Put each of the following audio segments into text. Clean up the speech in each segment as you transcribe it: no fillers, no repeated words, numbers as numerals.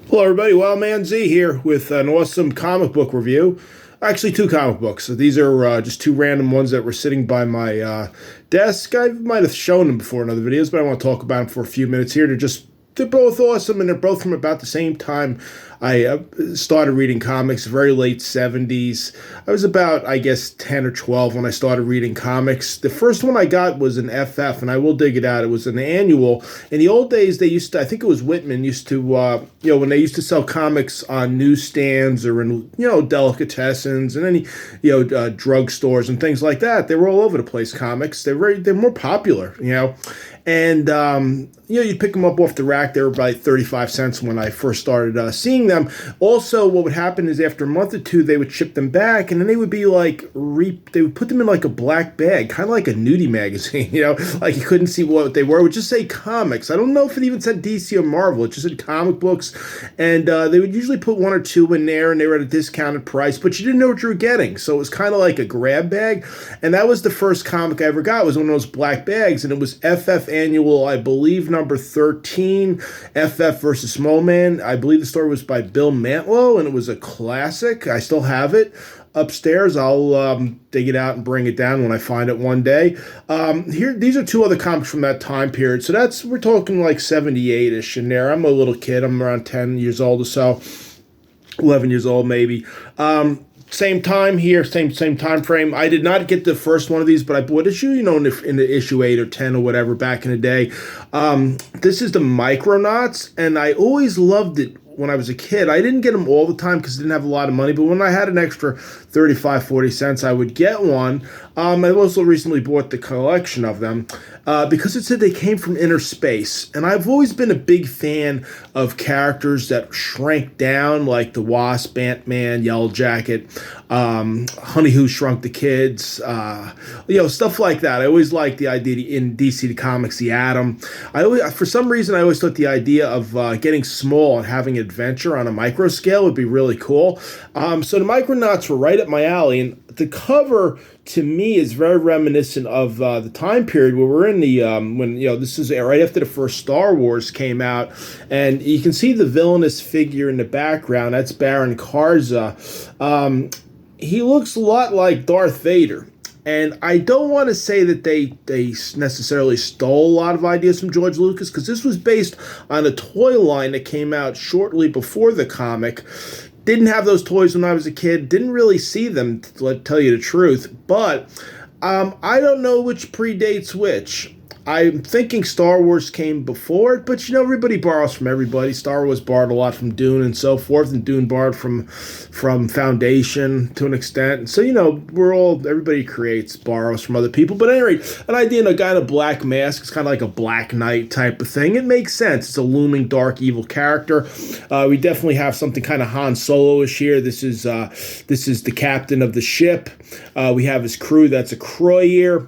Hello, everybody. Wild Man Z here with an awesome comic book review. Actually, two comic books. So these are just two random ones that were sitting by my desk. I might have shown them before in other videos, but I want to talk about them for a few minutes here. They're both awesome, and they're both from about the same time I started reading comics, very late 70s. I was about, I guess, 10 or 12 when I started reading comics. The first one I got was an FF, and I will dig it out. It was an annual. In the old days, they used to, I think it was Whitman, used to, when they used to sell comics on newsstands or in, delicatessens and any, drugstores and things like that. They were all over the place, comics. They're more popular. And, you'd pick them up off the rack. They were about 35 cents when I first started seeing them. Also, what would happen is after a month or two, they would ship them back, and then they would be they would put them in like a black bag, kind of like a nudie magazine, like you couldn't see what they were. It would just say comics. I don't know if it even said DC or Marvel. It just said comic books. And they would usually put one or two in there, and they were at a discounted price, but you didn't know what you were getting. So it was kind of like a grab bag. And that was the first comic I ever got, was one of those black bags, and it was FF Annual, I believe, number 13, FF versus Small Man. I believe the story was by Bill Mantlo, and it was a classic. I still have it upstairs. I'll dig it out and bring it down when I find it one day. These are two other comics from that time period. So we're talking like 78-ish in there. I'm a little kid. I'm around 10 years old or so, 11 years old maybe. Same time here, same time frame. I did not get the first one of these, but I bought issue, in the issue 8 or 10 or whatever back in the day. This is the Micronauts, and I always loved it when I was a kid. I didn't get them all the time because I didn't have a lot of money, but when I had an extra 35, 40 cents, I would get one. I also recently bought the collection of them because it said they came from inner space. And I've always been a big fan of characters that shrank down, like the Wasp, Ant-Man, Yellow Jacket, Honey Who Shrunk the Kids, stuff like that. I always liked the idea in DC Comics, the Atom. For some reason, I always thought the idea of getting small and having adventure on a micro scale would be really cool. So the Micronauts were right up my alley, and the cover to me is very reminiscent of the time period where we're in the this is right after the first Star Wars came out, and you can see the villainous figure in the background. That's Baron Karza. He looks a lot like Darth Vader. And I don't want to say that they necessarily stole a lot of ideas from George Lucas, because this was based on a toy line that came out shortly before the comic. Didn't have those toys when I was a kid. Didn't really see them, to tell you the truth. But I don't know which predates which. I'm thinking Star Wars came before it, but everybody borrows from everybody. Star Wars borrowed a lot from Dune and so forth, and Dune borrowed from Foundation to an extent. And so, everybody borrows from other people. But at any rate, an idea in a guy in a black mask is kind of like a Black Knight type of thing. It makes sense. It's a looming, dark, evil character. We definitely have something kind of Han Solo-ish here. This is the captain of the ship. We have his crew. That's a Croyer.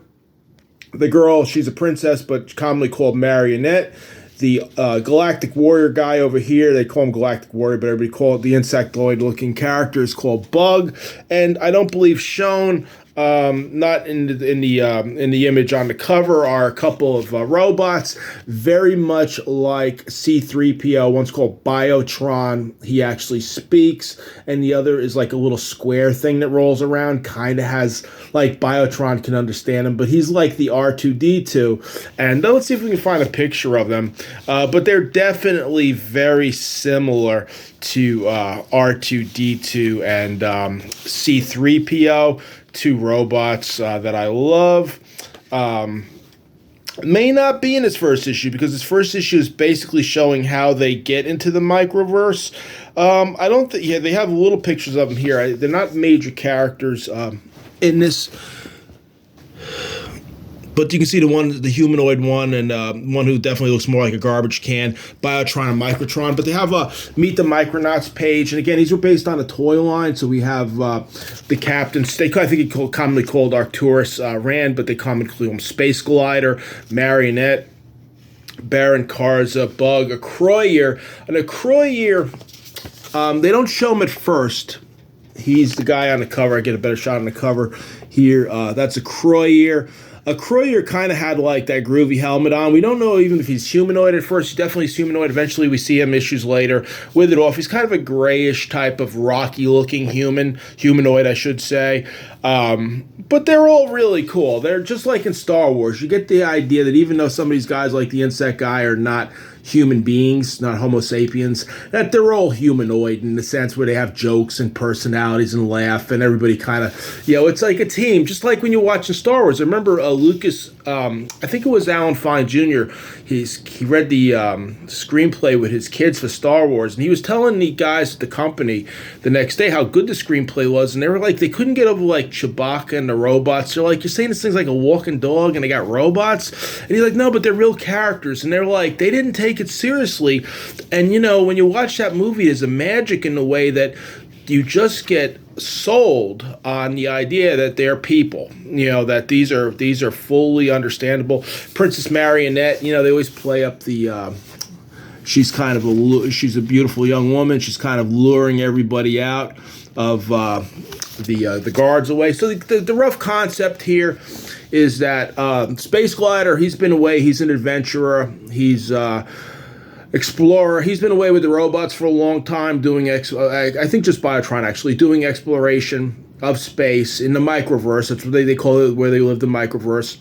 The girl, she's a princess, but commonly called Marionette. The Galactic Warrior guy over here, they call him Galactic Warrior, but everybody call it the insectoid-looking character, is called Bug. And I don't believe shown, not in the image on the cover, are a couple of robots, very much like C-3PO. One's called Biotron. He actually speaks, and the other is like a little square thing that rolls around. Kind of has, like, Biotron can understand him, but he's like the R2-D2. And let's see if we can find a picture of them. But they're definitely very similar to R2-D2 and C-3PO. Two robots that I love. May not be in its first issue, because its first issue is basically showing how they get into the microverse. I don't think, they have little pictures of them here. They're not major characters in this. But you can see the humanoid one, and one who definitely looks more like a garbage can, Biotron and Microtron. But they have a Meet the Micronauts page. And again, these were based on a toy line. So we have the captain, I think he commonly called Arcturus Rand, but they commonly call him Space Glider, Marionette, Baron Karza, Bug, a Croyer. And a Croyer, they don't show him at first. He's the guy on the cover. I get a better shot on the cover here. That's a Croyer. Croyer kind of had like that groovy helmet on. We don't know even if he's humanoid at first. He definitely is humanoid. Eventually, we see him issues later with it off. He's kind of a grayish type of rocky-looking humanoid, I should say. But they're all really cool. They're just like in Star Wars. You get the idea that even though some of these guys, like the insect guy, are not human beings, not Homo sapiens, that they're all humanoid in the sense where they have jokes and personalities and laugh, and everybody kind of, it's like a team, just like when you're watching Star Wars. I remember Lucas, I think it was Alan Fine Jr., he read the screenplay with his kids for Star Wars, and he was telling the guys at the company the next day how good the screenplay was, and they were like, they couldn't get over like Chewbacca and the robots. They're like, you're saying this thing's like a walking dog and they got robots? And he's like, no, but they're real characters. And they're like, they didn't take it seriously. And when you watch that movie, there's a magic in the way that you just get sold on the idea that they're people, that these are fully understandable. Princess Marionette, they always play up the she's a beautiful young woman. She's kind of luring everybody out of the guards away. So the rough concept here is that Space Glider, he's been away. He's an adventurer. He's explorer. He's been away with the robots for a long time doing, I think just Biotron actually, doing exploration of space in the microverse. That's what they call it, where they live, the microverse.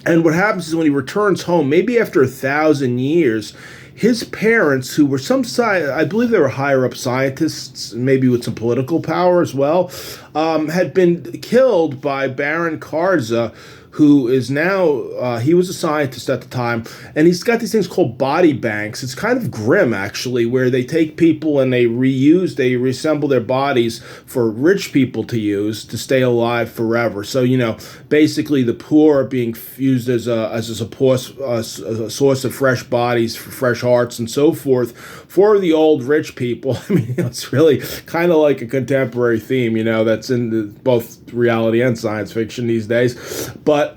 And what happens is when he returns home, maybe after 1,000 years, his parents, who were I believe they were higher up scientists, maybe with some political power as well, had been killed by Baron Karza, who is now, he was a scientist at the time, and he's got these things called body banks. It's kind of grim, actually, where they take people and they reassemble their bodies for rich people to use to stay alive forever. So, basically the poor are being used as a source of fresh bodies, for fresh hearts, and so forth, for the old rich people. I mean, it's really kind of like a contemporary theme, that's in both reality and science fiction these days. But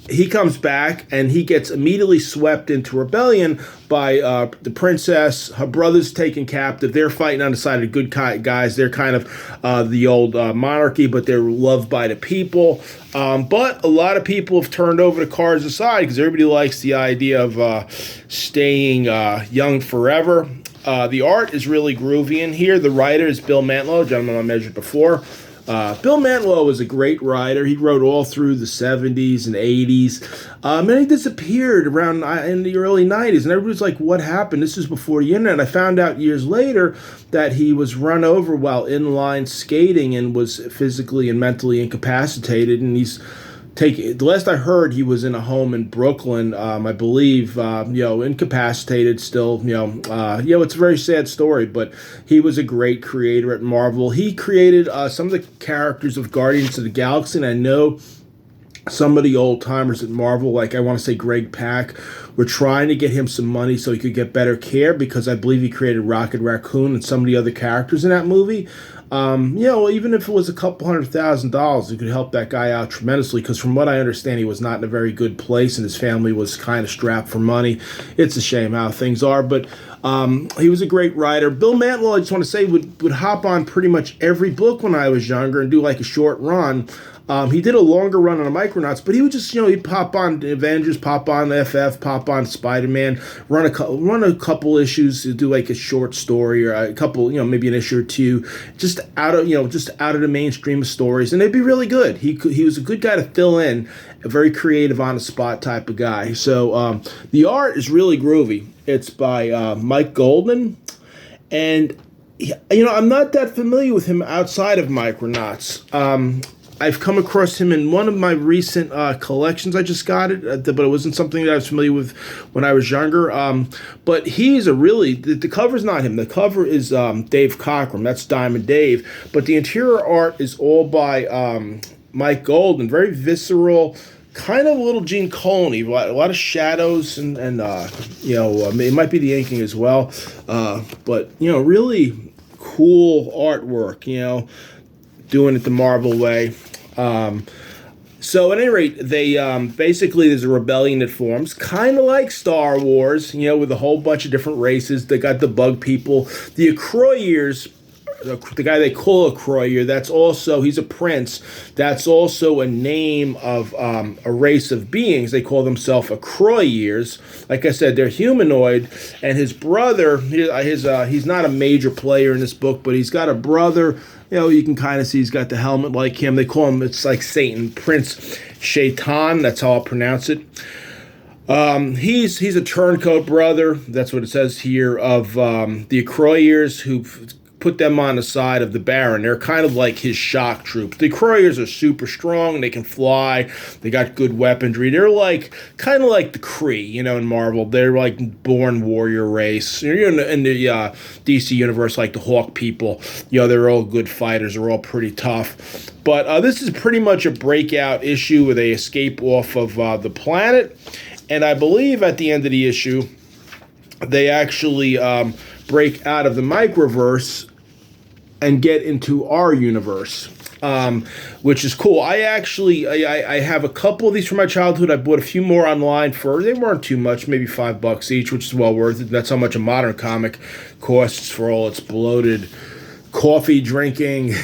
he comes back and he gets immediately swept into rebellion by the princess. Her brother's taken captive. They're fighting on the side of the good guys. They're kind of the old monarchy, but they're loved by the people. But a lot of people have turned over to Karza's side because everybody likes the idea of staying young forever. The art is really groovy in here. The writer is Bill Mantlo, a gentleman I measured before. Bill Mantlo was a great writer. He wrote all through the 70s and 80s. And he disappeared around in the early 90s. And everybody's like, what happened? This is before the internet. I found out years later that he was run over while inline skating and was physically and mentally incapacitated. And the last I heard, he was in a home in Brooklyn, I believe, incapacitated still, it's a very sad story, but he was a great creator at Marvel. He created some of the characters of Guardians of the Galaxy, and I know some of the old timers at Marvel, like I want to say Greg Pak, were trying to get him some money so he could get better care, because I believe he created Rocket Raccoon and some of the other characters in that movie. Even if it was a couple $100,000, it could help that guy out tremendously, because from what I understand, he was not in a very good place and his family was kind of strapped for money. It's a shame how things are, but he was a great writer. Bill Mantlo, I just want to say, would hop on pretty much every book when I was younger and do like a short run. He did a longer run on the Micronauts, but he would just, he'd pop on Avengers, pop on FF, pop on Spider-Man, run a couple issues, do like a short story or a couple, maybe an issue or two, just out of the mainstream of stories, and they'd be really good. He was a good guy to fill in, a very creative, on the spot type of guy. So the art is really groovy. It's by Mike Goldman, and I'm not that familiar with him outside of Micronauts. I've come across him in one of my recent collections. I just got it, but it wasn't something that I was familiar with when I was younger. But he's the cover's not him. The cover is Dave Cockrum. That's Diamond Dave. But the interior art is all by Mike Goldman. Very visceral, kind of a little Gene Colan-y. A lot of shadows and it might be the inking as well. But really cool artwork. Doing it the Marvel way. So at any rate, they basically, there's a rebellion that forms, kind of like Star Wars, with a whole bunch of different races. They got the bug people. The Croyers the guy they call a Croyer, he's a prince. That's also a name of a race of beings. They call themselves a Croyers. Like I said, they're humanoid, and his brother, he's not a major player in this book, but he's got a brother. You can kind of see he's got the helmet like him. They call him, it's like Satan, Prince Shaitan. That's how I'll pronounce it. He's a turncoat brother. That's what it says here, of the Croyers, who put them on the side of the Baron. They're kind of like his shock troops. The Croyers are super strong. They can fly. They got good weaponry. They're kind of like the Kree, in Marvel. They're like born warrior race. In the DC universe, like the Hawk people. They're all good fighters. They're all pretty tough. But this is pretty much a breakout issue where they escape off of the planet. And I believe at the end of the issue, they actually break out of the microverse and get into our universe, which is cool. I have a couple of these from my childhood. I bought a few more online they weren't too much, maybe $5 each, which is well worth it. That's how much a modern comic costs for all its bloated coffee drinking,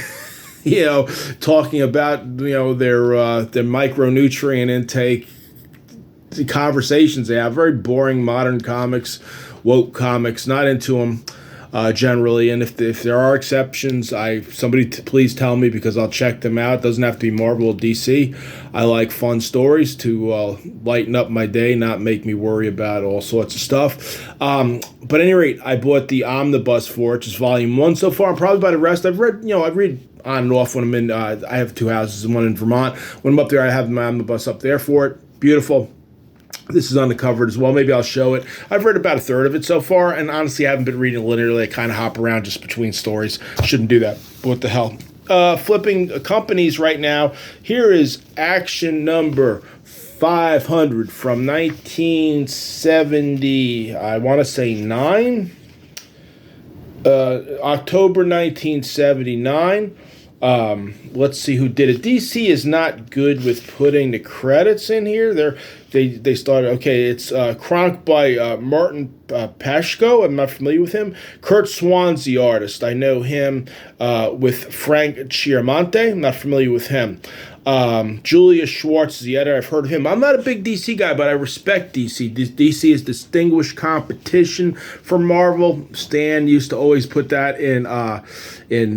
talking about, their micronutrient intake, the conversations they have. Very boring modern comics, woke comics, not into them generally. And if there are exceptions, somebody please tell me, because I'll check them out. It doesn't have to be Marvel or DC. I like fun stories to lighten up my day, not make me worry about all sorts of stuff. But at any rate, I bought the omnibus for it, just volume 1 so far. I'm probably by the rest. I read on and off when I'm in. I have 2 houses, one in Vermont. When I'm up there, I have my omnibus up there for it. Beautiful. This is uncovered as well. Maybe I'll show it. I've read about a third of it so far, and honestly, I haven't been reading it linearly. I kind of hop around just between stories. Shouldn't do that. But what the hell? Flipping companies right now. Here is action number 500 from 1970. I want to say 9. October 1979. Let's see who did it. DC is not good with putting the credits in here. They started, okay, it's chronicled by Martin Pashko. I'm not familiar with him. Kurt Swan's the artist. I know him with Frank Chiaramonte. I'm not familiar with him. Julius Schwartz is the editor. I've heard of him. I'm not a big DC guy, but I respect DC. DC is distinguished competition for Marvel. Stan used to always put that in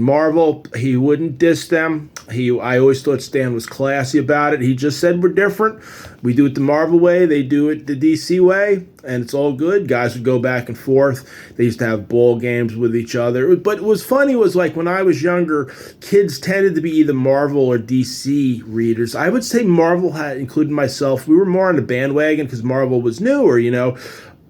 Marvel. He wouldn't diss them. I always thought Stan was classy about it. He just said we're different. We do it the Marvel way. They do it the DC way. And it's all good. Guys would go back and forth. They used to have ball games with each other. But what was funny was, like, when I was younger, kids tended to be either Marvel or DC readers. I would say Marvel had, including myself, we were more on the bandwagon because Marvel was newer,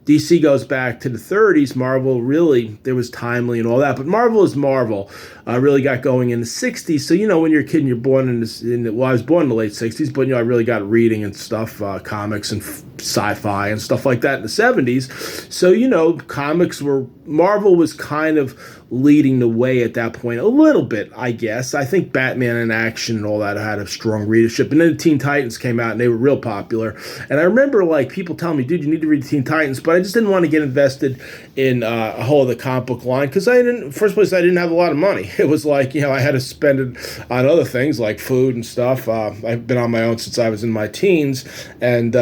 DC goes back to the 30s. Marvel really, there was Timely and all that. But Marvel is Marvel. Really got going in the 60s. So, when you're a kid and you're born I was born in the late 60s, but, I really got reading and stuff, comics and sci-fi and stuff like that in the 70s. So, comics Marvel was kind of leading the way at that point a little bit, I guess. I think Batman in Action and all that had a strong readership. And then the Teen Titans came out and they were real popular. And I remember, people telling me, dude, you need to read the Teen Titans. But I just didn't want to get invested in a whole other comic book line because first place, I didn't have a lot of money. It was like, I had to spend it on other things like food and stuff. I've been on my own since I was in my teens. And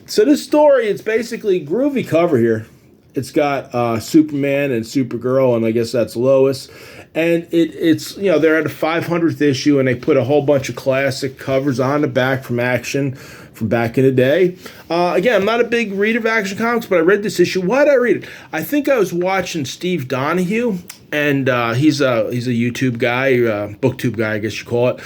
so this story, it's basically groovy cover here. It's got Superman and Supergirl, and I guess that's Lois. And it's they're at a 500th issue, and they put a whole bunch of classic covers on the back from Action from back in the day. Again, I'm not a big reader of Action Comics, but I read this issue. Why did I read it? I think I was watching Steve Donahue, and he's a YouTube guy, booktube guy, I guess you call it.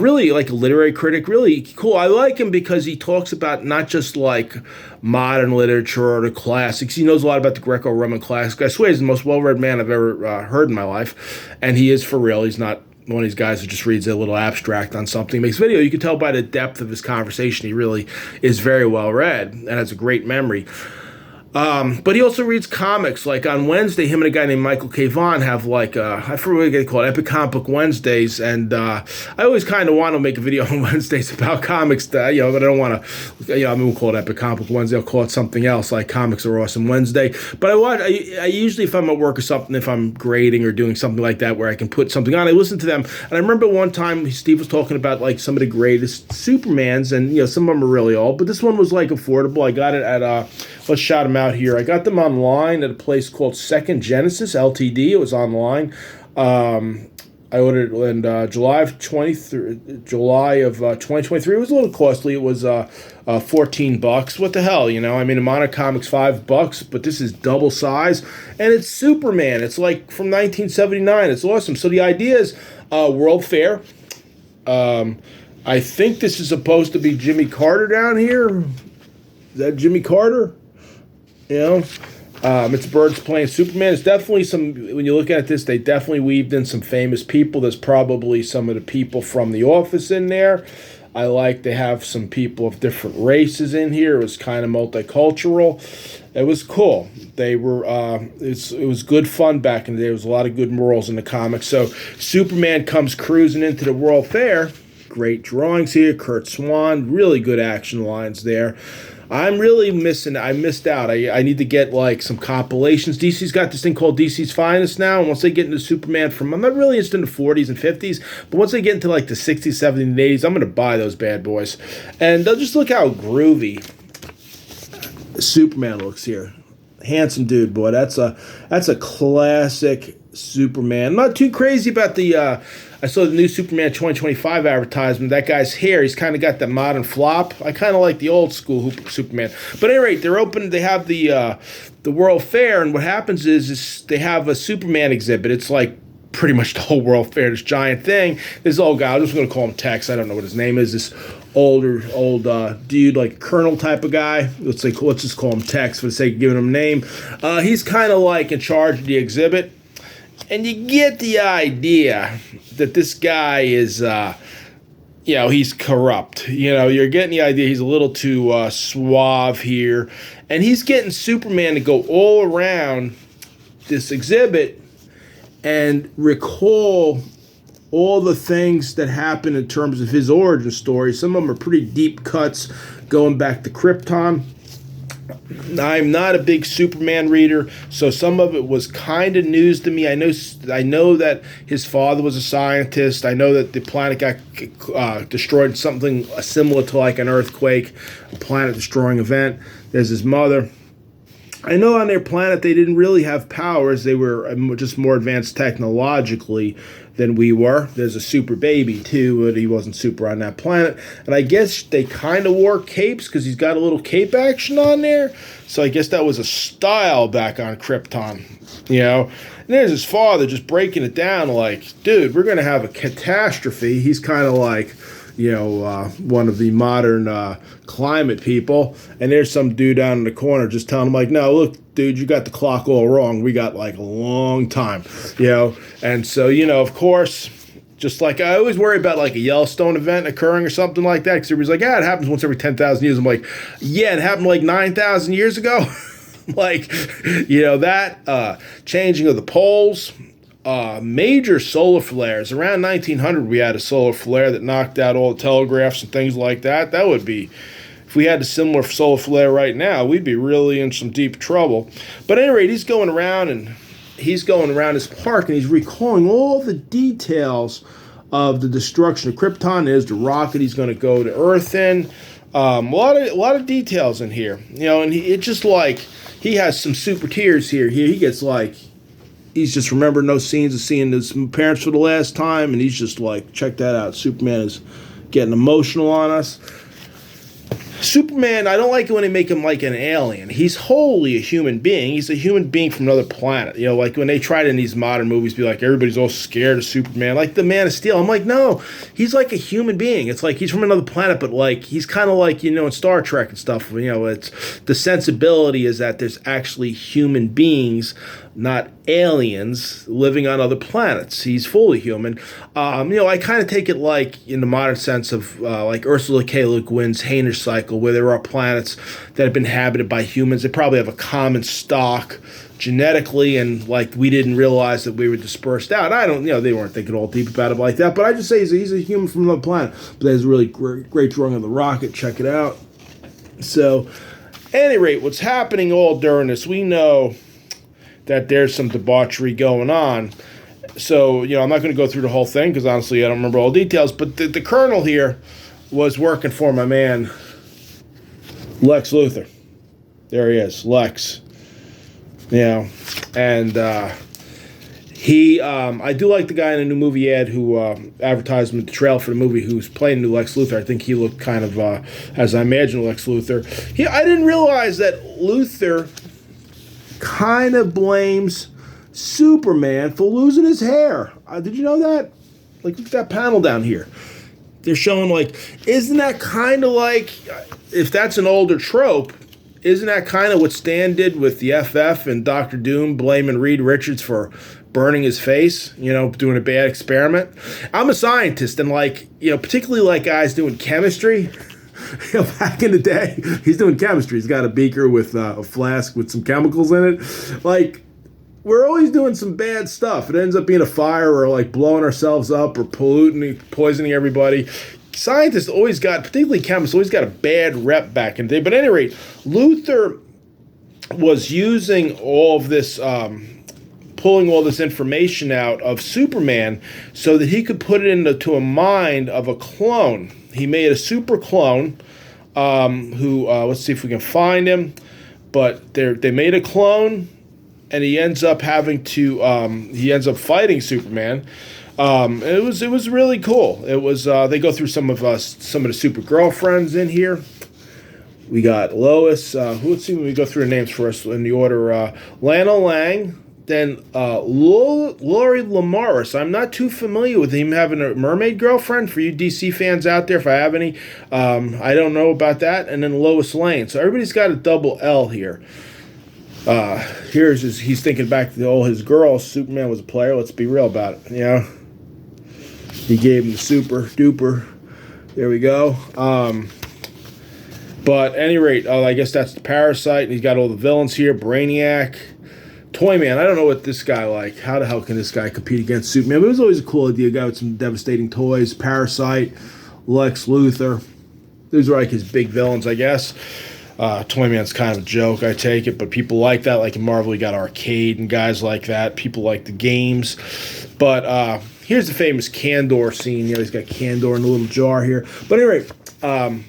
Really like a literary critic, really cool. I like him because he talks about not just like modern literature or the classics. He knows a lot about the Greco-Roman classics. I swear he's the most well-read man I've ever heard in my life, and he is for real. He's not one of these guys who just reads a little abstract on something, makes video. You can tell by the depth of his conversation, he really is very well read and has a great memory. But he also reads comics. Like on Wednesday, him and a guy named Michael K. Vaughn have like, I forget what they call it, Epic Comic Book Wednesdays. And I always kind of want to make a video on Wednesdays about comics, but I don't want to, I won't call it Epic Comic Book Wednesday. I'll call it something else, like Comics Are Awesome Wednesday. But I usually, if I'm at work or something, if I'm grading or doing something like that where I can put something on, I listen to them. And I remember one time Steve was talking about like some of the greatest Supermans, and some of them are really old, but this one was like affordable. I got it at, let's shout them out here. I got them online at a place called Second Genesis Ltd. It was online. I ordered it in July of 2023. It was a little costly. It was $14. What the hell, I mean, a Mono Comics $5, but this is double size, and it's Superman. It's like from 1979. It's awesome. So the idea is World Fair. I think this is supposed to be Jimmy Carter down here. Is that Jimmy Carter? It's birds playing Superman. It's definitely when you look at this, they definitely weaved in some famous people. There's probably some of the people from The Office in there. I like they have some people of different races in here. It was kind of multicultural. It was cool. They were, it was good fun back in the day. There was a lot of good morals in the comics. So Superman comes cruising into the World Fair. Great drawings here. Kurt Swan, really good action lines there. I'm really I missed out. I need to get like some compilations. DC's got this thing called DC's Finest now, and once they get into Superman I'm not really interested in the 40s and 50s, but once they get into like the 60s, 70s, and 80s, I'm going to buy those bad boys. And just look how groovy Superman looks here. Handsome dude, boy. That's a classic Superman. I'm not too crazy about the I saw the new Superman 2025 advertisement. That guy's hair, he's kind of got that modern flop. I kind of like the old school Superman. But at any rate, they're open. They have the World Fair, and what happens is they have a Superman exhibit. It's like pretty much the whole World Fair, this giant thing. This old guy, I'm just going to call him Tex. I don't know what his name is. This old dude, like a colonel type of guy. Let's just call him Tex for the sake of giving him a name. He's kind of like in charge of the exhibit. And you get the idea that this guy is, he's corrupt. You're getting the idea he's a little too suave here. And he's getting Superman to go all around this exhibit and recall all the things that happened in terms of his origin story. Some of them are pretty deep cuts going back to Krypton. I'm not a big Superman reader, so some of it was kind of news to me. I know that his father was a scientist. I know that the planet got destroyed, something similar to like an earthquake, a planet-destroying event. There's his mother. I know on their planet they didn't really have powers. They were just more advanced technologically than we were. There's a super baby, too, but he wasn't super on that planet. And I guess they kind of wore capes because he's got a little cape action on there. So I guess that was a style back on Krypton, And there's his father just breaking it down like, dude, we're going to have a catastrophe. He's kind of like, one of the modern climate people. And there's some dude down in the corner just telling him like, no, look, dude, you got the clock all wrong. We got like a long time, And so, of course, just like I always worry about like a Yellowstone event occurring or something like that. Because everybody's like, it happens once every 10,000 years. I'm like, yeah, it happened like 9,000 years ago. That changing of the poles. Major solar flares. Around 1900, we had a solar flare that knocked out all the telegraphs and things like that. That would be, if we had a similar solar flare right now, we'd be really in some deep trouble. But at any rate, he's going around his park, and he's recalling all the details of the destruction of Krypton. There's the rocket he's going to go to Earth in. A lot of details in here. And it's just like, he has some super tears here. He gets like, he's just remembering those scenes of seeing his parents for the last time, and he's just like, check that out. Superman is getting emotional on us. Superman, I don't like it when they make him like an alien. He's wholly a human being. He's a human being from another planet. Like when they tried in these modern movies, be like, everybody's all scared of Superman. Like the Man of Steel. I'm like, no, he's like a human being. It's like he's from another planet, but like he's kind of like, in Star Trek and stuff. It's the sensibility is that there's actually human beings not aliens living on other planets. He's fully human. I kind of take it like in the modern sense of like Ursula K. Le Guin's Hainish cycle, where there are planets that have been inhabited by humans. They probably have a common stock genetically, and like we didn't realize that we were dispersed out. I don't, they weren't thinking all deep about it like that, but I just say he's a human from another planet. But there's a really great drawing of the rocket. Check it out. So, at any rate, what's happening all during this, we know that there's some debauchery going on. So, I'm not going to go through the whole thing because honestly I don't remember all the details, but the colonel here was working for my man Lex Luthor. There he is, Lex. And he, I do like the guy in the new movie ad who advertised him at the trail for the movie who's playing new Lex Luthor. I think he looked kind of, as I imagine Lex Luthor. I didn't realize that Luthor kind of blames Superman for losing his hair. Did you know that? Like, look at that panel down here. They're showing, like, isn't that kind of like, if that's an older trope, isn't that kind of what Stan did with the FF and Dr. Doom blaming Reed Richards for burning his face, doing a bad experiment? I'm a scientist, and particularly like guys doing chemistry. Back in the day, he's doing chemistry. He's got a beaker with a flask with some chemicals in it. Like, we're always doing some bad stuff. It ends up being a fire or like blowing ourselves up or poisoning everybody. Scientists always got, particularly chemists, always got a bad rep back in the day. But at any rate, Luthor was using all of this, pulling all this information out of Superman so that he could put it into a mind of a clone. He made a super clone who, let's see if we can find him. But they made a clone, and he ends up having to, he ends up fighting Superman. It was really cool. It was, they go through some of the super girlfriends in here. We got Lois, let's see when we go through the names first in the order, Lana Lang, then Lori Lamaris. I'm not too familiar with him having a mermaid girlfriend. For you DC fans out there, if I have any, I don't know about that. And then Lois Lane. So everybody's got a double L here. He's thinking back to all his girls. Superman was a player. Let's be real about it. He gave him the super duper. There we go. But at any rate, I guess that's the Parasite. And he's got all the villains here. Brainiac. Toyman, I don't know what this guy like. How the hell can this guy compete against Superman? But it was always a cool idea. A guy with some devastating toys. Parasite, Lex Luthor. Those are like his big villains, I guess. Toyman's kind of a joke, I take it, but people like that. Like in Marvel, you got Arcade and guys like that. People like the games. But here's the famous Kandor scene. He's got Kandor in a little jar here. But anyway,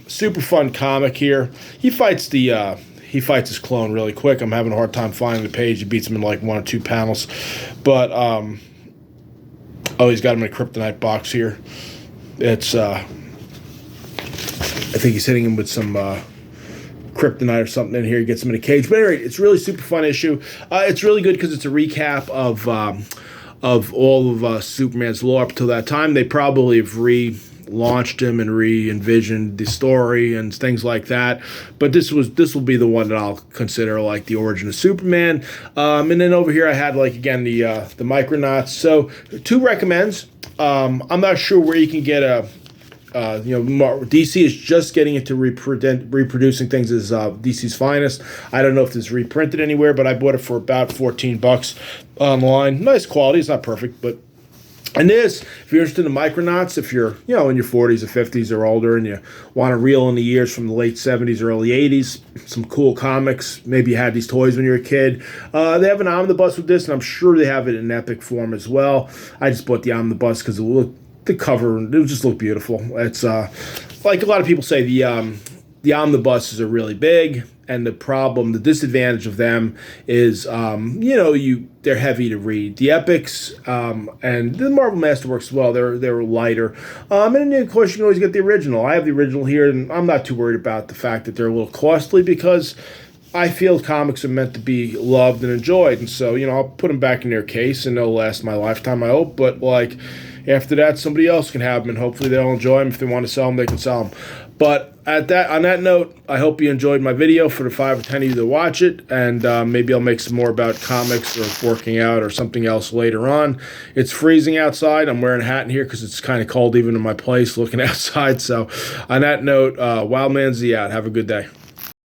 super fun comic here. He fights his clone really quick. I'm having a hard time finding the page. He beats him in like 1 or 2 panels. But, he's got him in a kryptonite box here. It's, I think he's hitting him with some kryptonite or something in here. He gets him in a cage. But anyway, it's really super fun issue. It's really good because it's a recap of all of Superman's lore up to that time. They probably have launched him and re-envisioned the story and things like that, but this will be the one that I'll consider like the origin of Superman. And then over here I had like again the Micronauts. So 2 recommends. I'm not sure where you can get DC is just getting into reproducing things as DC's finest. I don't know if it's reprinted anywhere, but I bought it for about $14 online. Nice quality. It's not perfect, but. And this, if you're interested in Micronauts, if you're, in your 40s or 50s or older and you want to reel in the years from the late 70s, early 80s, some cool comics, maybe you had these toys when you were a kid, they have an omnibus with this, and I'm sure they have it in epic form as well. I just bought the omnibus because the cover, it would just look beautiful. It's, like a lot of people say, the omnibuses are really big, and the disadvantage of them is, they're heavy to read. The epics and the Marvel Masterworks as well, they're lighter. And then, of course, you can always get the original. I have the original here, and I'm not too worried about the fact that they're a little costly because I feel comics are meant to be loved and enjoyed. And so, I'll put them back in their case, and they'll last my lifetime, I hope. But, After that, somebody else can have them, and hopefully they'll enjoy them. If they want to sell them, they can sell them. But on that note, I hope you enjoyed my video. For the 5 or 10 of you that watch it, and maybe I'll make some more about comics or working out or something else later on. It's freezing outside. I'm wearing a hat in here because it's kind of cold even in my place looking outside. So on that note, Wildman Z out. Have a good day.